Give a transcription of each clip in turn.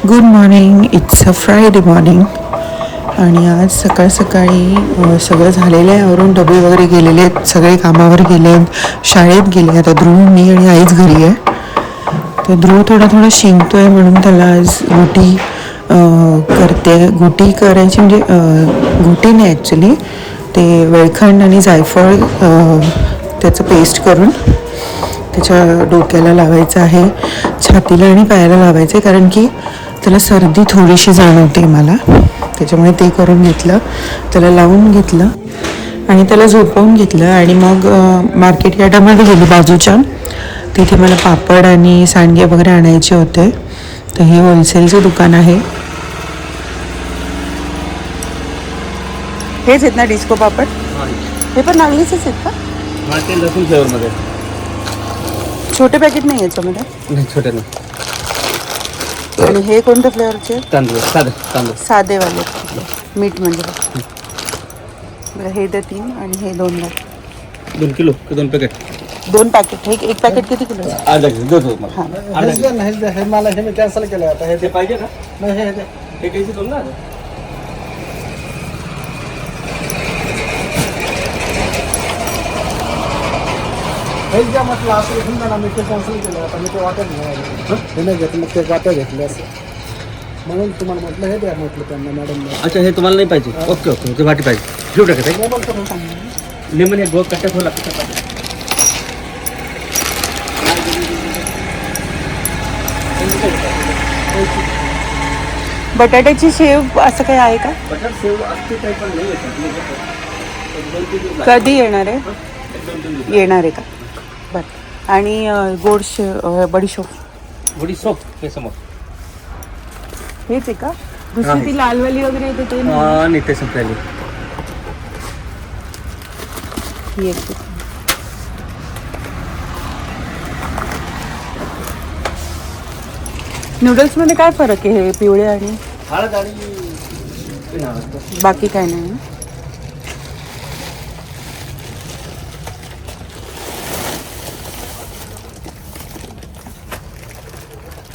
Good morning. It's a Friday morning आणि आज सकाळ सकाळी सगळं झालेलं आहे. आवरून डबे वगैरे गेलेले आहेत, सगळे कामावर गेले आहेत, शाळेत गेले. आता ध्रुव, मी आणि आईच घरी आहे. तर ध्रुव थोडा शिंकतो आहे म्हणून त्याला आज गोटी करते. गोटी करायची म्हणजे गोटी नाही ॲक्च्युली, ते वेळखंड आणि जायफळ त्याचं पेस्ट करून त्याच्या डोक्याला लावायचं आहे, छातीला आणि पायाला लावायचं आहे, कारण की त्याला सर्दी थोडीशी जाणवते मला. त्याच्यामुळे ते करून घेतलं, त्याला लावून घेतलं आणि त्याला झोपवून घेतलं. आणि मग मार्केट यार्डामध्ये गेली बाजूच्या. तिथे मला पापड आणि सांडगे वगैरे आणायचे होते. तर हे होलसेलचं दुकान आहे. हेच आहेत ना डिस्को पापड? हे पण नागलीचेच आहेत का? ते लसूण फ्लेवरमध्ये. छोटे पॅकेट नाही याच्यामध्ये? नाही, छोटे नाही. आणि हे कोणत्या फ्लेवरचे? तांदूळ साधे, तांदूळ साधेवाले. मीठ म्हणजे बरं. हे दे 3 आणि हे 2 द्या. 2 किलो की 2 पॅकेट? 2 पॅकेट. हे एक पॅकेट किती किलो? अर्धा किलो देतो मला. हां, हे मला हे मी कॅन्सल केलं आता. हे ते पाहिजे का? नाही, हे कैसे दोन ना. हे ज्या म्हटलं असं समजा ना, मी ते कॅन्सल केलं आता. मी ते वाटत नाही, हे नाही घेतलं, मग ते वाट्या घेतले असं म्हणून तुम्हाला म्हटलं हे द्या म्हटलं त्यांना मॅडम. अच्छा, हे तुम्हाला नाही पाहिजे? ओके ओके, ते वाटी पाहिजे. घेऊ टाकत आहे. लेमन करून सांगा. लेमन एक गोल कट्ट्या खोला. बटाट्याची शेव असं काही आहे का? बटर सेव असते काही पण नाही येत. कधी येणार आहे? येणार आहे का? बरं. आणि गोड शेव, बडीशोप. बडीशोप हे समोर हेच आहे का? दुसरी ती लालवाली वगैरे येते ते नाही? नाही, ते संपलेली. ही एक. नूडल्समध्ये काय फरक आहे? हे पिवळे आणि हळद आणि बाकी काय नाही?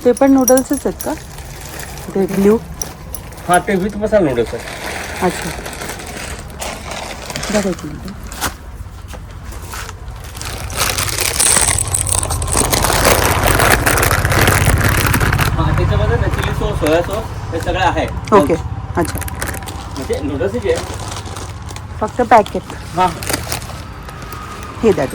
ते पण नूडल्सच आहेत का? ते ब्ल्यू? हां, ते विथ मसाला नूडल्स आहे. अच्छा, बघा एक मिनिट. हां, त्याच्यामध्ये ना चिली सॉस, सोया सॉस हे सगळं आहे. ओके. अच्छा, म्हणजे नूडल्स जे आहे फक्त पॅकेट. हां, हे द्या.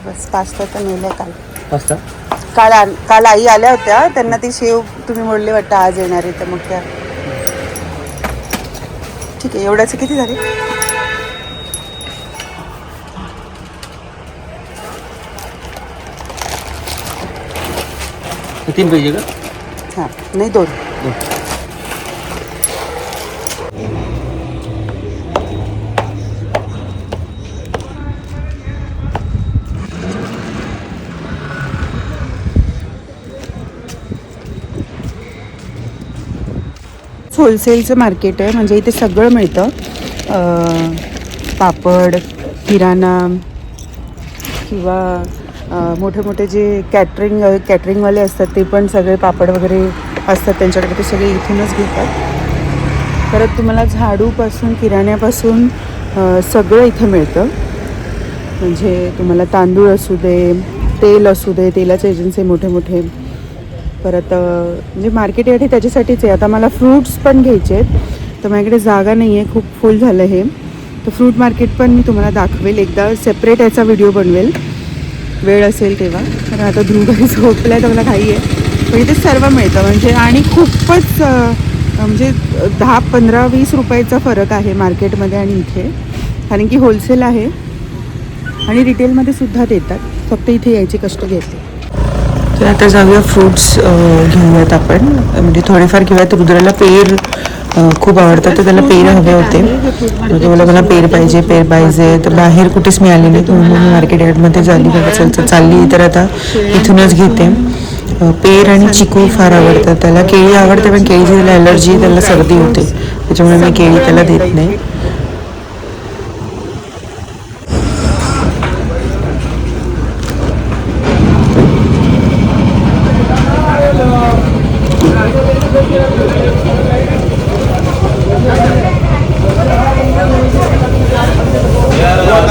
बस. पास्ता तर नेलं काल. पास्ता काल आई आल्या होत्या, त्यांना ती शेव तुम्ही म्हणले वाटतं आज येणार आहे, तर मग त्या ठीक आहे. एवढ्याचे किती झाले? हे 3 पाहिजे का? हां, नाही 2. होलसेलचं मार्केट आहे, म्हणजे इथे सगळं मिळतं. पापड, किराणा किंवा मोठे मोठे जे कॅटरिंगवाले असतात ते पण सगळे पापड वगैरे असतात त्यांच्याकडे, ते सगळे इथूनच घेतात. परत तुम्हाला झाडूपासून किराण्यापासून सगळं इथं मिळतं. म्हणजे तुम्हाला तांदूळ असू दे, तेल असू दे, तेलाचे एजन्सी मोठे मोठे. परत म्हणजे मार्केट याठी त्याच्यासाठीच आहे. आता मला फ्रूट्स पण घ्यायचे आहेत, तर माझ्याकडे जागा नाही आहे, खूप फुल झालं हे. तर फ्रूट मार्केट पण मी तुम्हाला दाखवेल एकदा, सेपरेट याचा व्हिडिओ बनवेल वेळ असेल तेव्हा. तर आता ध्रुवही झोपला आहे तर मला घाई आहे, पण इथे सर्व मिळतं म्हणजे. आणि खूपच म्हणजे 10, 15, 20 रुपयाचा फरक आहे मार्केटमध्ये आणि इथे, कारण की होलसेल आहे आणि रिटेलमध्ये सुद्धा देतात, फक्त इथे यायचे कष्ट घेतले. तर आता जाऊया फ्रूट्स घेऊयात आपण, म्हणजे थोडेफार घेऊयात. रुद्राला पेर खूप आवडतात, तर त्याला पेर हवे होते. म्हणजे मला पेर पाहिजे तर बाहेर कुठेच मिळाले नाही, म्हणून मी मार्केट यार्डमध्ये चालली तर आता इथूनच घेते. पेर आणि चिकू फार आवडतात त्याला. केळी आवडते, पण केळीची त्याला ॲलर्जी, त्याला सर्दी होते, त्याच्यामुळे मी केळी त्याला देत नाही.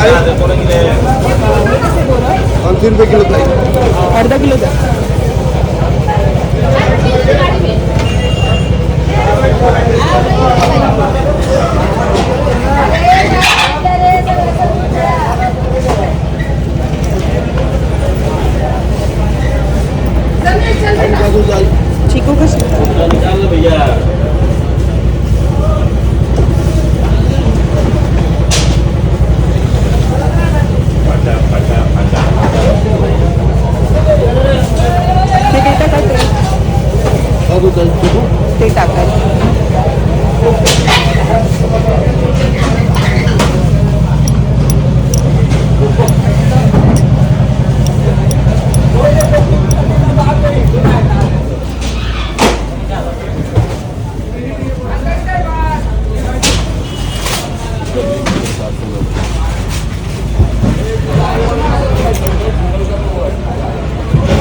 ₹3 किलो ताई. अर्धा किलो द्या. चिकू कशी? भैया ते टाकायचं, ते टाकायचं.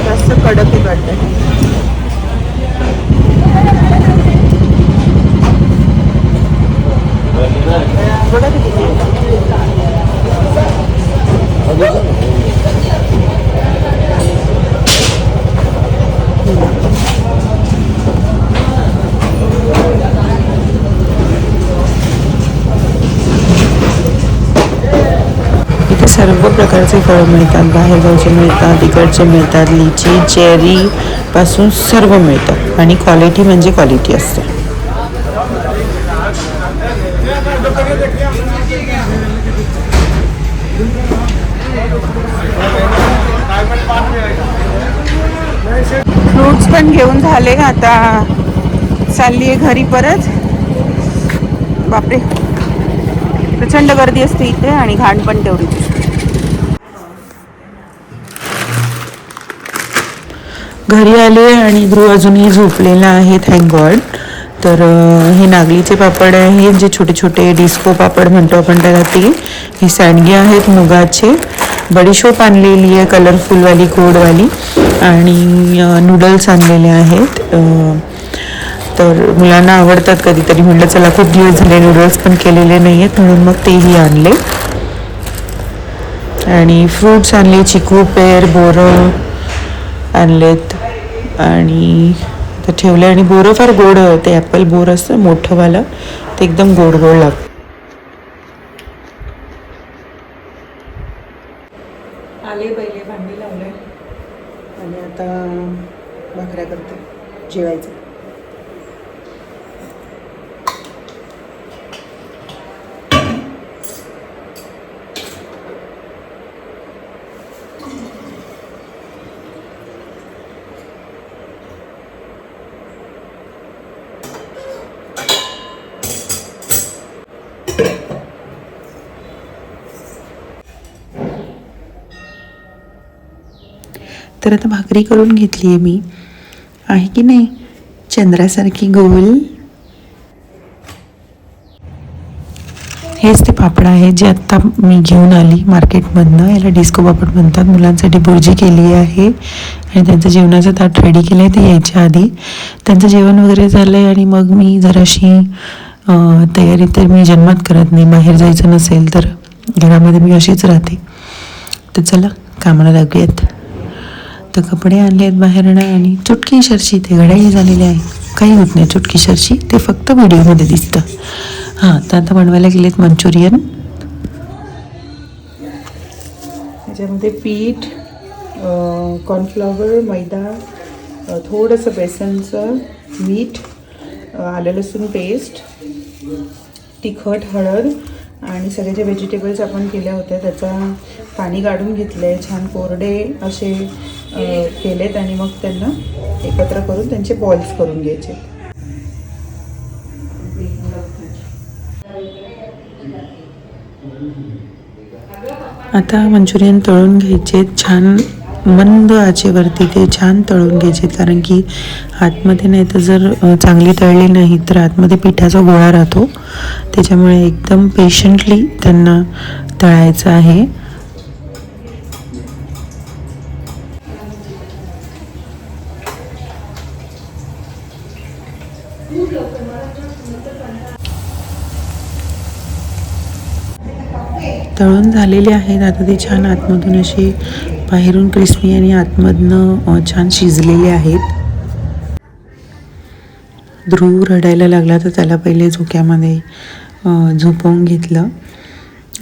जास्त कडक वाटतं. बघा किती. इथे सर्व प्रकारचे फळं मिळतात. बाहेरगावचे मिळतात, इकडचे मिळतात. लिची, चेरी पासून सर्व मिळतं आणि क्वालिटी म्हणजे क्वालिटी असते. फ्रूट्स पण घेऊन झाले. आता चालली आहे घरी परत. बापरे, प्रचंड गर्दी असते इथे आणि घाण पण तेवढीच. घरी आले आणि ध्रुव अजूनही झोपलेला आहे, थँक गॉड. तर हे नागलीचे पापड आहेत, जे छोटे छोटे डिस्को पापड म्हणतो आपण त्याला ते. ही सांडगे आहेत मुगाचे. बडीशोप आणलेली आहे कलरफुलवाली, गोडवाली. आणि नूडल्स आणलेले आहेत. तर मुलांना आवडतात कधीतरी. म्हटलं चला खूप दिवस झाले नूडल्स पण केलेले नाही आहेत, म्हणून मग तेही आणले. आणि फ्रूट्स आणले, चिकू, पेर, बोरं आणलेत आणि ते ठेवले. आणि बोरं फार गोड, ते ॲपल बोर असतं मोठंवालं, ते एकदम गोड गोड लागतं. आले पहिले, भांडी लावले आणि आता भाकऱ्या करते, जेवायचं. तर आता भाकरी करून घेतली आहे मी. आहे की नाही चंद्रासारखी गोल. हेच ते पापड आहे जे आत्ता मी घेऊन आली मार्केटमधनं. याला डिस्को पापड म्हणतात. मुलांसाठी भुर्जी केली आहे आणि त्यांचं जेवणाचं ताट रेडी केलं आहे. ते यायच्या आधी त्यांचं जेवण वगैरे झालं आहे आणि मग मी जराशी तयारी तर मी जन्मात करत नाही. बाहेर जायचं नसेल तर घरामध्ये मी अशीच राहते. तर चला कामाला लागूयात. तर कपडे आणले आहेत बाहेरनं आणि चुटकी शरशी ते घड्याळी झालेले आहे. काही होत नाही चुटकी शरशी, ते फक्त व्हिडिओमध्ये दिसतं. हां, तर आता बनवायला गेलेत मंचुरियन. त्याच्यामध्ये पीठ, कॉर्नफ्लॉवर, मैदा, थोडंसं बेसनचं, मीठ, आलं लसूण पेस्ट, तिखट, हळद आणि सगळे जे व्हेजिटेबल्स आपण केल्या होत्या त्याचा पाणी काढून घेतलं आहे. छान कोरडे असे केलेत आणि मग त्यांना एकत्र करून त्यांचे बॉल्स करून घ्यायचे. आता मंचुरियन तळून घ्यायचे. छान मंद आचेवरती ते छान तळून घ्यायचे, कारण की आतमध्ये नाही तर जर चांगली तळली नाही तर आतमध्ये पिठाचा गोळा राहतो. त्याच्यामुळे एकदम पेशंटली त्यांना तळायचं आहे. तळून झालेले आहेत. आता ते छान आतमधून असे बाहेरून क्रिस्पी आणि आतमधनं छान शिजलेले आहेत. ध्रुव रडायला लागला तर त्याला पहिले झोक्यामध्ये झोपवून घेतलं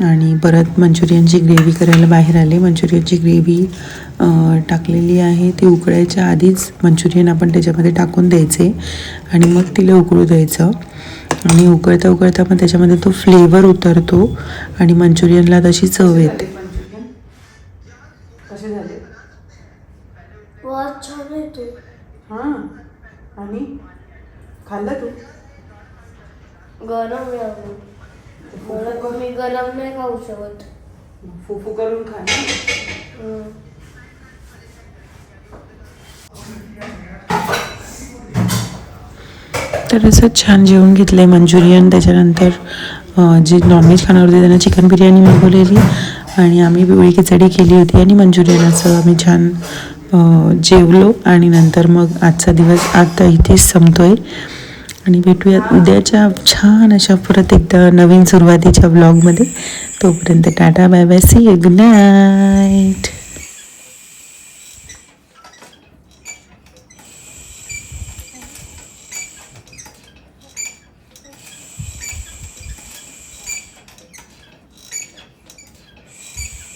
आणि परत मंचुरियनची ग्रेव्ही करायला बाहेर आले. मंचुरियनची ग्रेव्ही टाकलेली आहे. ती उकळायच्या आधीच मंचुरियन आपण त्याच्यामध्ये टाकून द्यायचे आणि मग तिला उकळू द्यायचं आणि उकळता उकळता पण त्याच्यामध्ये तो फ्लेवर उतरतो आणि मंचुरियनला तशी चव येते. कसे झाले? बहुत छान आहे तू. हां. आणि खाल्लं तू? गरम आहे अजून. मला मी गरम नाही खाऊ शकत. फुफू करून खा. तर असं छान जेवण घेतलंय. मंचुरियन, त्याच्यानंतर जे नॉनव्हेज खाणार होते त्यांना चिकन बिर्याणी मागवलेली आणि आम्ही पिवळी खिचडी केली होती आणि मंचुरियन असं आम्ही छान जेवलो आणि नंतर मग आजचा दिवस आता इथेच संपतोय आणि भेटूयात उद्याच्या छान अशा परत एकदा नवीन सुरुवातीच्या ब्लॉगमध्ये. तोपर्यंत tata, bye bye, see you, good night.